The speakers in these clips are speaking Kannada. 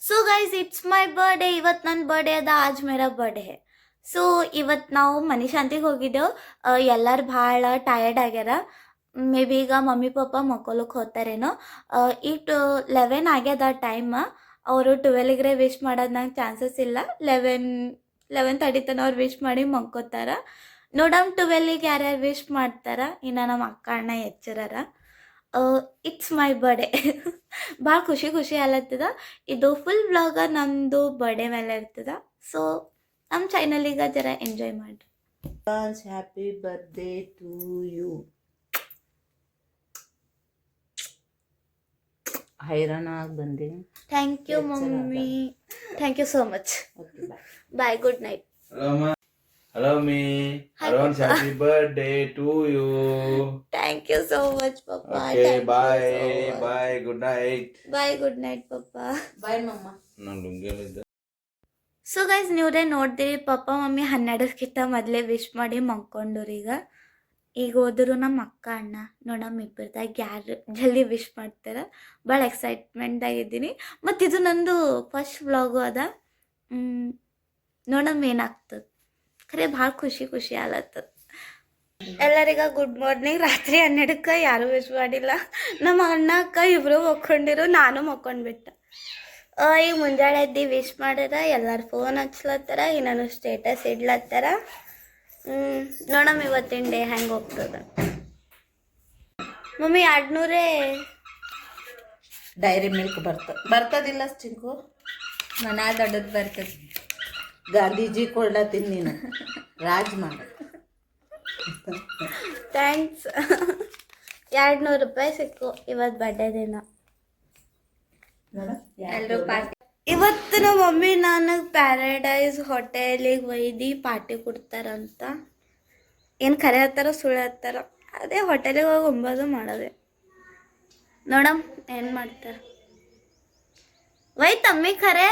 So guys it's my birthday. ಇವತ್ತು ನನ್ನ ಬರ್ಡೇ ಅದ. ಆಜ್ ಮೇರಾ ಬರ್ಡೇ ಹೇ. ಸೊ ಇವತ್ತು ನಾವು ಮನೆ ಶಾಂತಿಗೆ ಹೋಗಿದ್ದೆವು. ಎಲ್ಲರೂ ಭಾಳ ಟಯರ್ಡ್ ಆಗ್ಯಾರ. ಮೇ ಬಿ ಈಗ ಮಮ್ಮಿ ಪಪ್ಪ ಮಕ್ಕೊಳಕ್ಕೆ ಹೋಗ್ತಾರೇನೋ. ಈಗ 11 ಆಗ್ಯದ ಟೈಮ್. ಅವರು 12ಗೆ ವಿಶ್ ಮಾಡೋದು ನಂಗೆ ಚಾನ್ಸಸ್ ಇಲ್ಲ. 11:30 ತನಕ ಅವ್ರು ವಿಶ್ ಮಾಡಿ ಮಕ್ಕೋತಾರ. ನೋಡಮ್ 12ಗೆ ಯಾರ್ಯಾರು ವಿಶ್ ಮಾಡ್ತಾರ. ಇನ್ನು ನಮ್ಮ ಅಕ್ಕ ಅಣ್ಣ ಎಚ್ಚರಾರ. It's my birthday. ಭಾಳ ಖುಷಿ ಖುಷಿ ಆಲತ್ತದ. ಇದು ಫುಲ್ ವ್ಲಾಗ ನಮ್ಮದು ಬರ್ಡೇ ಮೇಲೆ ಇರ್ತದ. ಸೊ ನಮ್ಮ ಚಾನಲಿಗೆ ಜರ ಎಂಜಾಯ್ ಮಾಡಿರಿ. Happy birthday to you. ಹೈರಾಣಾಗಿ ಬಂದೆ. Thank you mummy. Thank you so much. Bye. Good night. Hello me. Hi, Advance Papa. happy birthday to you. Thank you so much papa. Okay, bye. Bye. Good night. Bye. Good night papa. Bye mamma. ನಾನು ಲುಂಗಿಯಲ್ಲಿದ್ದೆ. ಸೊ ಗೈಸ್ ನೀವೇ ನೋಡ್ತೀರಿ ಪಪ್ಪ ಮಮ್ಮಿ 12ಕ್ಕಿಂತ ಮೊದಲೇ ವಿಶ್ ಮಾಡಿ ಮಕ್ಕೊಂಡವ್ರು. ಈಗ ಹೋದ್ರು ನಮ್ಮ ಅಕ್ಕ ಅಣ್ಣ ನೋಡಮ್ಮ ಇಬ್ಬರದಾಗ ಯಾರು ಜಲ್ದಿ ವಿಶ್ ಮಾಡ್ತಾರೆ. ಭಾಳ ಎಕ್ಸೈಟ್ಮೆಂಟ್ದಾಗಿದ್ದೀನಿ. ಮತ್ತು ಇದು ನಂದು ಫಸ್ಟ್ ವ್ಲಾಗು ಅದ. ನೋಡಮ್ಮ ಏನಾಗ್ತದೆ. ಖರೆ ಭಾಳ ಖುಷಿ ಖುಷಿ ಆಲತ್ತದ. ಎಲ್ಲರಿಗ ಗುಡ್ ಮಾರ್ನಿಂಗ್. ರಾತ್ರಿ 12ಕ್ಕೆ ಯಾರೂ ವಿಶ್ ಮಾಡಿಲ್ಲ. ನಮ್ಮ ಅಣ್ಣ ಅಕ್ಕ ಇಬ್ಬರು ಮಕ್ಕೊಂಡಿರು, ನಾನು ಮಕ್ಕೊಂಡ್ಬಿಟ್ಟೆ. ಈಗ ಮುಂಜಾನೆ ಎದ್ದು ವಿಶ್ ಮಾಡ್ಯಾರ. ಎಲ್ಲರೂ ಫೋನ್ ಹಚ್ಲತ್ತಾರ, ಇನ್ನೂ ಸ್ಟೇಟಸ್ ಇಡ್ಲತ್ತಾರ. ನೋಡಮ್ಮ ಇವತ್ತಿನ ಡೇ ಹೆಂಗೆ ಹೋಗ್ತದ. ಮಮ್ಮಿ 200 ಡೈರಿ ಮಿಲ್ಕ್ ಬರ್ತದಿಲ್ಲ ಚಿಂಕು. ಮನ ದೊಡ್ಡದು ಬರ್ತದೆ. ಗಾಂಧೀಜಿ ಕೊಡ್ಲತ್ತೀನಿ ನೀನು ರಾಜ್ ಮಾಡ. ಥ್ಯಾಂಕ್ಸ್. 200 ರೂಪಾಯಿ ಸಿಕ್ಕು ಇವತ್ತು ಬರ್ಡೇ ದಿನ. ಎಲ್ಲರೂ ಪಾರ್ಟಿ. ಇವತ್ತು ನಮ್ಮ ಮಮ್ಮಿ ನನಗೆ ಪ್ಯಾರಡೈಸ್ ಹೋಟೆಲಿಗೆ ಒಯ್ದು ಪಾರ್ಟಿ ಕೊಡ್ತಾರಂತ. ಏನು ಖರೆ ಹತ್ತಾರ ಸುಳ್ಳು ಹತ್ತಾರ ಅದೇ ಹೋಟೆಲಿಗೆ ಹೋಗಿ ಉಂಬೋದು ಮಾಡೋದೆ. ನೋಡಮ್ ಏನು ಮಾಡ್ತಾರೆ. ವೈ ತಮ್ಮಿ ಖರೆ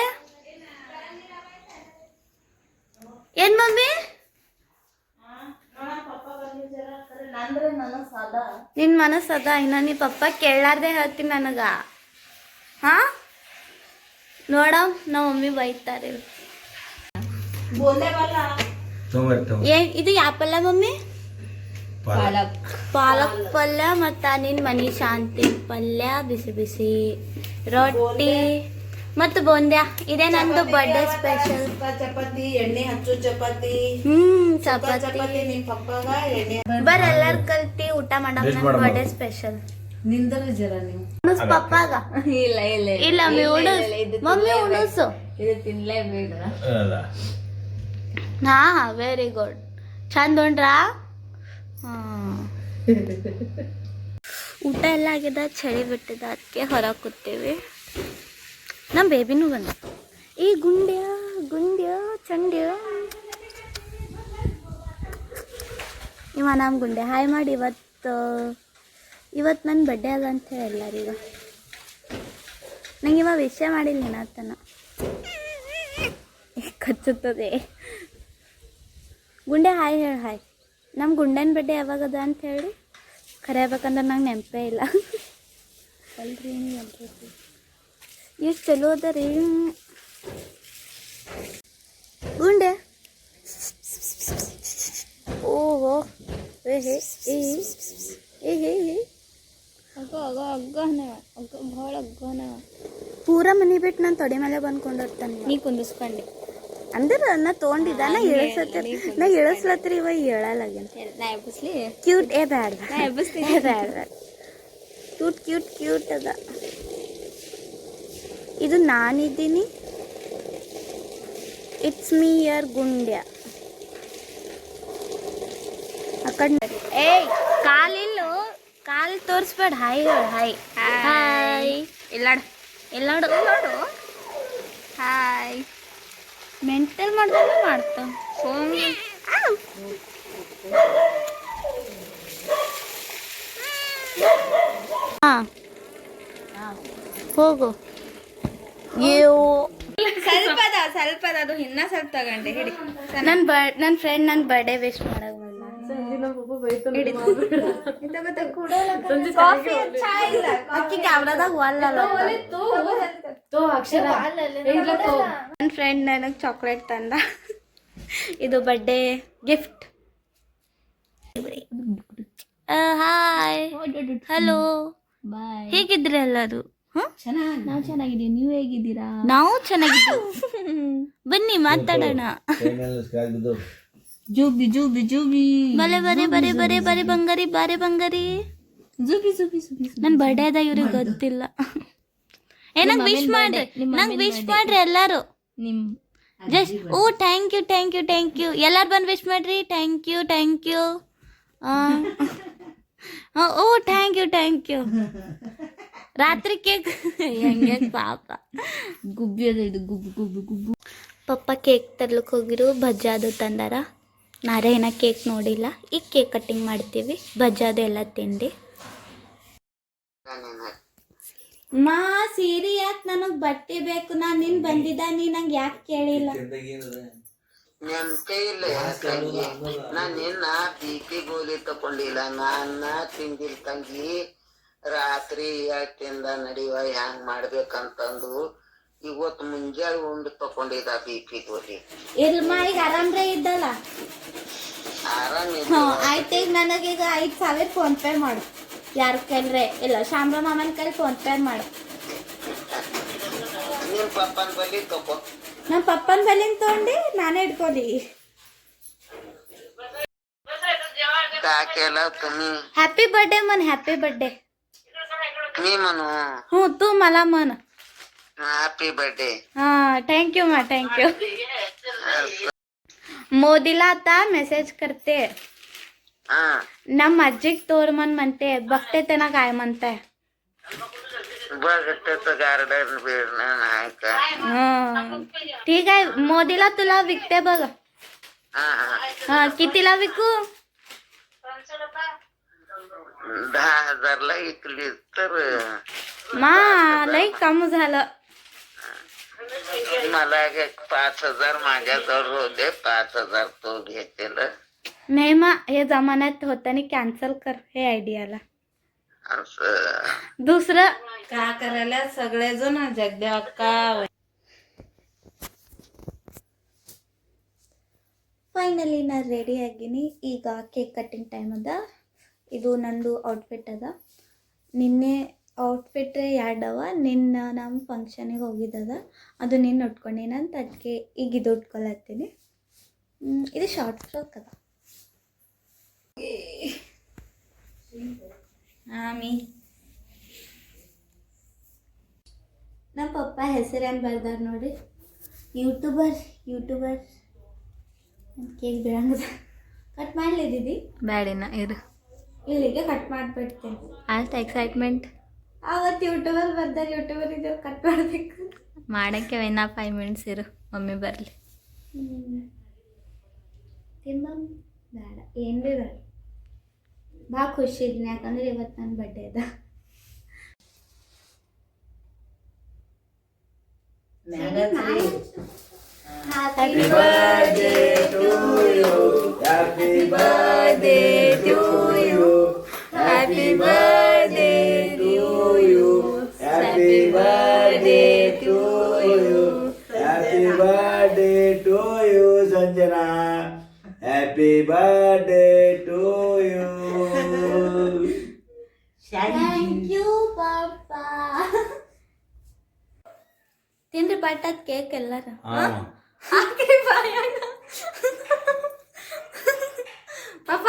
ಏನು ಮಮ್ಮಿ? ನಿನ್ನ ಮನಸ್ಸು ಅದ. ಇನ್ನು ನೀ ಪಪ್ಪ ಕೇಳಾರ್ದೆ ಹೇಳ್ತೀನಿ ನನಗೆ. ಹಾಂ ನೋಡಮ್ ನಮ್ಮ ಮಮ್ಮಿ ಬೈತಾರೆ. ಇದು ಯಾವ ಪಲ್ಯ ಮಮ್ಮಿ? ಪಾಲಕ್ ಪಲ್ಯ ಮತ್ತು ನಿನ್ನ ಮನಿ ಶಾಂತಿ ಪಲ್ಯ, ಬಿಸಿ ಬಿಸಿ ರೊಟ್ಟಿ ಮತ್ತು ಬೋಂದ್ಯಾ. ಇದೇ ನಂದು ಬರ್ಡೇ ಸ್ಪೆಷಲ್. ಚಪಾತಿ, ಎಣ್ಣೆ ಹಚ್ಚು ಚಪಾತಿ. ಚಪಾತಿ ನಿಮ್ ಪಪ್ಪಗ ಎಣ್ಣೆ ಬರ್ ಎಲ್ಲಾರು ಕಲ್ತಿ ಊಟ ಮಾಡಮ್. ನನ್ನ ಬರ್ಡೇ ಸ್ಪೆಷಲ್. ನಿಂದರ ಜರ ನೀವು ಉಣಸ್ ಪಪ್ಪಾಗ. ಇಲ್ಲ ಇಲ್ಲ ಇಲ್ಲ ಮಮ್ಮಿ ಉಣಸ್. ಮಮ್ಮಿ ಉಣಸು. ಇದು ತಿನ್ಲೇಬೇಡ. ಹಾ ವೆರಿ ಗುಡ್. ಚಂದ ಉಂಡ್ರಾ? ಊಟ ಎಲ್ಲ ಆಗಿದೆ. ಚಳಿ ಬಿಟ್ಟಿದ, ಅದಕ್ಕೆ ಹೊರಗೆ ಕೂತೀವಿ. ನಮ್ಮ ಬೇಬಿನೂ ಬಂದ. ಈ ಗುಂಡ್ಯ ಚಂಡ್ಯ ಇವ ನಮ್ಮ ಗುಂಡೆ. ಹಾಯ್ ಮಾಡಿ. ಇವತ್ತು ನನ್ನ ಬರ್ಡೇ ಅದ ಅಂತ ಹೇಳಿ ಎಲ್ಲರಿಗ. ನಂಗೆ ಇವ ವಿಷಯ ಮಾಡಿಲ್ಲ ನೀನಾತನ. ಕಚ್ಚುತ್ತದೆ. ಗುಂಡೆ ಹಾಯ್ ಹೇಳಿ. ಹಾಯ್. ನಮ್ಮ ಗುಂಡನ ಬರ್ಡೇ ಯಾವಾಗದ ಅಂತ ಹೇಳಿ ಖರೆ ಹೇಳ್ಬೇಕಂದ್ರೆ ನಂಗೆ ನೆನಪೇ ಇಲ್ಲ. ಅಲ್ರಿ ಎಲ್ರಿ ಎಷ್ಟು ಚಲೋ ಅದ ರೀ ಗುಂಡೆ. ಓಹೋ ಪೂರ ಮನಿ ಬಿಟ್ಟು ನಾನು ತೊಡೆ ಮೇಲೆ ಬಂದ್ಕೊಂಡಿರ್ತಾನೆ. ನೀ ಕುಂದಿಸ್ಕೊಂಡೆ ಅಂದ್ರೆ ನಾ ತೊಗೊಂಡಿದ್ದ. ನಾ ಇಳಿಸ್ಲತ್ರಿ ಇವ ಹೇಳಲ್ಲಾಗೇನು. ಕ್ಯೂಟ್. ಬ್ಯಾಡ ಕ್ಯೂಟ್ ಅದ. ಇದು ನಾನಿದ್ದೀನಿ. ಇಟ್ಸ್ ಮೀ ಯರ್ ಗುಂಡ್ಯ. ಆ ಕಡೆ ಕಾಲಿಲ್ಲು. ಕಾಲು ತೋರಿಸ್ಬೇಡ. ಹಾಯ್ ಹೇಳು. Hi hi. ಎಲ್ಲಾಡು ಹಾಯ್. ಮೆಂಟಲ್ ಮಾಡ್ದಂಗೆ ಮಾಡ್ತಾವ. ಹಾಂ ಹೋಗು. ಸ್ವಲ್ಪ ಅದು ಇನ್ನ ಸ್ವಲ್ಪ ತಗೊಂಡೆ ಹಿಡಿ. ನನ್ನ ಫ್ರೆಂಡ್ ನನ್ನ ಬರ್ಡೇ ವಿಶ್ ಮಾಡಕ್ ಅಕ್ಕಿ ಕ್ಯಾಮ್ರಾದಾಗ ಒಲ್ಲಲ್ಲ. ನನ್ನ ಫ್ರೆಂಡ್ ನನಗೆ ಚಾಕ್ಲೇಟ್ ತಂದ. ಇದು ಬರ್ಡೇ ಗಿಫ್ಟ್. ಹಾಯ್, ಹಲೋ, ಹೇಗಿದ್ರಿ ಎಲ್ಲರೂ? ನಾವು ಚೆನ್ನಾಗಿದ್ದೀವಿ, ನೀವು ಹೇಗಿದ್ದೀರಾ? ನಾವು ಚೆನ್ನಾಗಿದ್ದೀವಿ. ಬನ್ನಿ ಮಾತಾಡೋಣ. ಜೂಬಿ ಜೂಬಿ ಜೂಬಿ ಬಲೆ ಬರೆ ಬರೆ ಬರೆ ಬರೆ ಬಂಗಾರಿ ಬಾರೆ ಬಂಗಾರಿ. ಜೂಬಿ ಜೂಬಿ ಜೂಬಿ ನನ್ನ ಬರ್ಡೇ ಅದ, ಇವ್ರಿಗೆ ಗೊತ್ತಿಲ್ಲ. ನಂಗೆ ವಿಶ್ ಮಾಡ್ರಿ, ನಂಗೆ ವಿಶ್ ಮಾಡ್ರಿ ಎಲ್ಲಾರು. ನಿಮ್ just oh thank you thank you thank you. ಎಲ್ಲಾರು ಬಂದು ವಿಶ್ ಮಾಡ್ರಿ. Thank you thank you. Oh thank you thank you. ರಾತ್ರಿ ಕೇಕ್ ಹೆಂಗೆ ಪಾಪ ಗುಬ್ಬಿ ಅದ, ಇದು ಗುಬ್ಬು ಗುಬ್ಬು ಗುಬ್ಬು. ಪಪ್ಪ ಕೇಕ್ ತರ್ಲಿಕ್ಕೆ ಹೋಗಿರು, ಭಜ್ಜ ಅದು ತಂದಾರ. ನಾರೇ ಏನ ಕೇಕ್ ನೋಡಿಲ್ಲ. ಈಗ ಕೇಕ್ ಕಟ್ಟಿಂಗ್ ಮಾಡ್ತೀವಿ, ಭಜ್ಜ ಅದು ಎಲ್ಲ ತಿಂದು. ಮಾ ಸೀರೆ ಯಾಕೆ ನನಗೆ ಬಟ್ಟೆ ಬೇಕು, ನಾನು ನಿನ್ ಬಂದಿದ್ದ, ನೀ ನಂಗೆ ಯಾಕೆ ಕೇಳಿಲ್ಲ? ನೆನ್ಪೇ ಇಲ್ಲ ತಂಗಿ. ನಾನ್ ನಿನ್ನ BP ಗೋಲಿ ತಕೊಂಡಿಲ್ಲ, ನಾನ ತಿಂದಿಲ್ ತಂಗಿ. ರಾತ್ರಿ ಯಾಕಿಂದ ನಡಿವ ಹ್ಯಾಂಗ್ ಮಾಡ್ಬೇಕಂತಂದು ಇವತ್ತು ಮುಂಜಾನೆ ಉಂಡು ತಕೊಂಡಿದ್ದ BP ಗೋಲಿ. ಇಲ್ಮ ಈಗ ಆರಾಮ್ರೇ ಇದ್ದಲ್ಲ. ಆರಾಮಿಲ್ಲ. ಆಯ್ತು, ಈಗ ನನಗೀಗ 5,000 ಫೋನ್ ಪೇ ಮಾಡು. ಯಾರ ಕೈಲ್ರೆ ಇಲ್ಲ, ಶಾಮ್ರ ಮಾಮನ ಕೈಲಿ ಫೋನ್ ಪೇ ಮಾಡು. ನಿನ್ ಪಪ್ಪನ ಬಲಿ ತಕೋ. ನಮ್ಮ ಪಪ್ಪನ ಬಲಿನ ತೊಗೊಂಡು ನಾನೇ ಇಟ್ಕೊಲಿ. ಕಾಕೆಲ್ಲ तुम्ही हॅपी बर्थडे मन, हॅपी बर्थडे. मी म्हणू हो, तू मला म्हण. Happy birthday. हा, थँक्यू मा, थँक्यू. मोदीला आता मेसेज करते. हा ನಮ್ಮ ಅಜ್ಜಿಗೆ ತೋರ್ಮನ್ बघते त्यांना काय म्हणताय. बघ त्याचं गार्डन बिर्डन आहे का? ठीक आहे, मोदीला तुला विकते बघ. हा हा हा, कितीला विकू? 10,000 ला इकली तर मा लई कम झालं. मला 5,000 माझ्याजवळ होते, 5,000 तो घेतेल. नाही मा, हे जमान्यात होताना कॅन्सल कर हे आयडियाला. असं दुसरं का करायला सगळेजण जगद्या अक्का. ಫೈನಲಿ ನಾನು ರೆಡಿ ಆಗೀನಿ. ಈಗ ಕೇಕ್ ಕಟ್ಟಿಂಗ್ ಟೈಮ್ ಅದ. ಇದು ನಂದು ಔಟ್ಫಿಟ್ ಅದ. ನಿನ್ನೆ ಔಟ್ಫಿಟ್ ಎರಡವ. ನಿನ್ನ ನಮ್ಮ ಫಂಕ್ಷನಿಗೆ ಹೋಗಿದ್ದದ, ಅದು ನಿನ್ನ ಉಟ್ಕೊಂಡೇನಂತ ಅದಕ್ಕೆ ಈಗ ಇದು ಉಟ್ಕೊಳತ್ತೀನಿ. ಇದು ಶಾರ್ಟ್ ಫ್ರಾಕ್ ಅದ. ಆಮಿ ನಮ್ಮ ಪಪ್ಪ ಹೆಸರೇನು ಬರ್ದಾರ ನೋಡಿ, ಯೂಟ್ಯೂಬರ್ ಕೇಕ್ ಬಿಡಂಗದ. ಕಟ್ ಮಾಡಲಿ ದೀದಿ? ಬ್ಯಾಡಿನ ಇರು, ಇಲ್ಲಿಗೆ ಕಟ್ ಮಾಡಿಬಿಡ್ತೇನೆ. ಆಯ್ತು ಎಕ್ಸೈಟ್ಮೆಂಟ್. ಅವತ್ತು ಯೂಟ್ಯೂಬರ್ ಬರ್ದಾರ, ಯೂಟ್ಯೂಬರ್ ಇದ್ದವ್ರು ಕಟ್ ಮಾಡಬೇಕು. ಮಾಡೋಕ್ಕೆ ಇನ್ನ 5 ಮಿನಿಟ್ಸ್ ಇರು, ಮಮ್ಮಿ ಬರಲಿ. ತಿಮ್ಮ ಬೇಡ, ಏನು ಭೀ ಬೇಡ. ಭಾಳ ಖುಷಿ ಇದ್ದೀನಿ, ಯಾಕಂದ್ರೆ ಇವತ್ತು ನನ್ನ ಬರ್ಡೇ ಅದ. Happy birthday to you. Happy birthday to you. Happy birthday to you. Happy birthday to you. Happy birthday to you, Sanjana. Happy birthday to you. Thank you ಪಾಪ. ತಿನ್ರಿ ಪಟ್ಟದ ಕೇಕ್ ಎಲ್ಲಾರ. ಹಾಕ್ರಿ ಬಾಯಾಗ ಪಾಪ.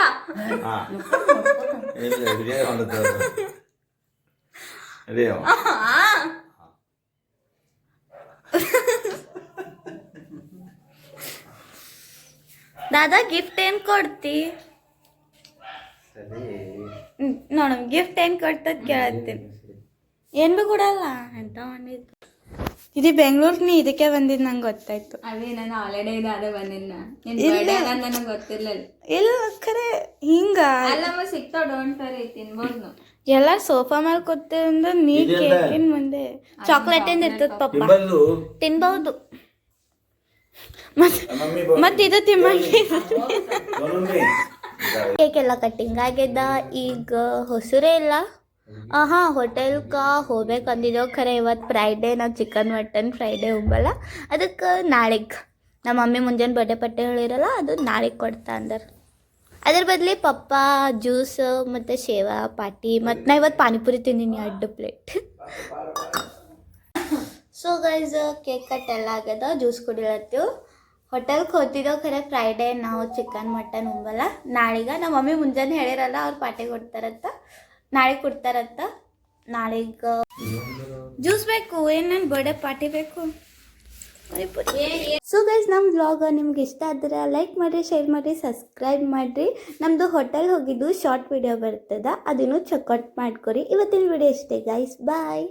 ದಾದಾ ಗಿಫ್ಟ್ ಏನ್ ಕೊಡ್ತಿ? ನೋಡ ಗಿಫ್ಟ್ ಏನ್ ಕೊಡ್ತದ ಕೇಳತ್ತೀನಿ. ಏನ್ ಭೀ ಕೊಡಲ್ಲ ಅಂತ ಮಾಡಿದ್ದು. ಇದು ಬೆಂಗಳೂರು, ನೀ ಇದಕ್ಕೆ ಬಂದಿದ್ದು ನಂಗೆ ಗೊತ್ತಾಯ್ತು. ಅದೇ ನಾನು ಆಲ್ರೆಡಿ ಅದೇ ಬಂದಿನ ನನಗೆ ಗೊತ್ತಿರ್ಲಿಲ್ಲ. ಇಲ್ಲ ಖರೆ ಹಿಂಗ ಅಲ್ಲಮ್ಮ ಸಿಗ್ತಾವ, ಡೋಂಟ್ ವರಿ, ತಿನ್ಬೋದು. ಎಲ್ಲ ಸೋಫಾ ಮೇಲೆ ಕೂತಿಂದ ನೀ ಕೇಕಿನ ಮುಂದೆ ಚಾಕ್ಲೇಟ್ ಏನ್ ಇರ್ತದ ಪಪ್ಪ, ತಿನ್ಬಹುದು. ಮತ್ತೆ ಇದು ತಿಮ್ಮಂಗೆ. ಕೇಕ್ ಎಲ್ಲ ಕಟ್ಟಿಂಗ್ ಆಗ್ಯದ. ಈಗ ಹೊಸರೇ ಇಲ್ಲ, ಹಾಂ ಹೋಟೆಲ್ಗೆ ಹೋಗ್ಬೇಕಂದಿದ್ದೇವೆ ಖರೆ ಇವತ್ತು ಫ್ರೈಡೇ ನಾವು ಚಿಕನ್ ಮಟನ್ ಫ್ರೈಡೇ ಉಂಬಲ್ಲ ಅದಕ್ಕೆ ನಾಳೆಗೆ ನಮ್ಮ ಮಮ್ಮಿ ಮುಂಜಾನೆ ಬರ್ಡೇ ಪಟ್ಟೆ ಹೇಳಿರಲ್ಲ ಅದು ನಾಳೆಗೆ ಕೊಡ್ತಾ ಅಂದರು ಅದ್ರ ಬದಲಿ ಪಪ್ಪ ಜ್ಯೂಸ್ ಮತ್ತು ಶೇವ ಪಾಟಿ ಮತ್ತು ನಾ ಇವತ್ತು ಪಾನಿಪುರಿ ತಿಂದೀನಿ 2 plate so guys cake cut ಎಲ್ಲ ಆಗ್ಯದ ಜ್ಯೂಸ್ ಕುಡಿಲತ್ತೀವಿ ಹೋಟೆಲ್ಗೆ ಹೋಗ್ತಿದ್ದೇವೆ ಖರೆ ಫ್ರೈಡೇ ನಾವು ಚಿಕನ್ ಮಟನ್ ಉಂಬಲ್ಲ ನಾಳೆಗೆ ನಮ್ಮ ಮಮ್ಮಿ ಮುಂಜಾನೆ ಹೇಳಿರಲ್ಲ ಅವ್ರು ಪಾರ್ಟಿ ಕೊಡ್ತಾರತ್ತ ನಾಳೆ ಕೊಡ್ತಾರತ್ತ ನಾಳೆಗೆ ಜ್ಯೂಸ್ ಬೇಕು ಏನು ನನ್ನ ಬರ್ಡೇ ಪಾರ್ಟಿ ಬೇಕು ಸೊ ಗೈಸ್ ನಮ್ಮ ವ್ಲಾಗ್ ನಿಮ್ಗೆ ಇಷ್ಟ ಆದರೆ ಲೈಕ್ ಮಾಡಿರಿ ಶೇರ್ ಮಾಡಿರಿ ಸಬ್ಸ್ಕ್ರೈಬ್ ಮಾಡಿರಿ ನಮ್ಮದು ಹೋಟೆಲ್ ಹೋಗಿದ್ದು ಶಾರ್ಟ್ ವಿಡಿಯೋ ಬರ್ತದ ಅದನ್ನು ಚೆಕ್ಔಟ್ ಮಾಡ್ಕೊರಿ ಇವತ್ತಿನ ವಿಡಿಯೋ ಇಷ್ಟೇ ಗೈಸ್ ಬಾಯ್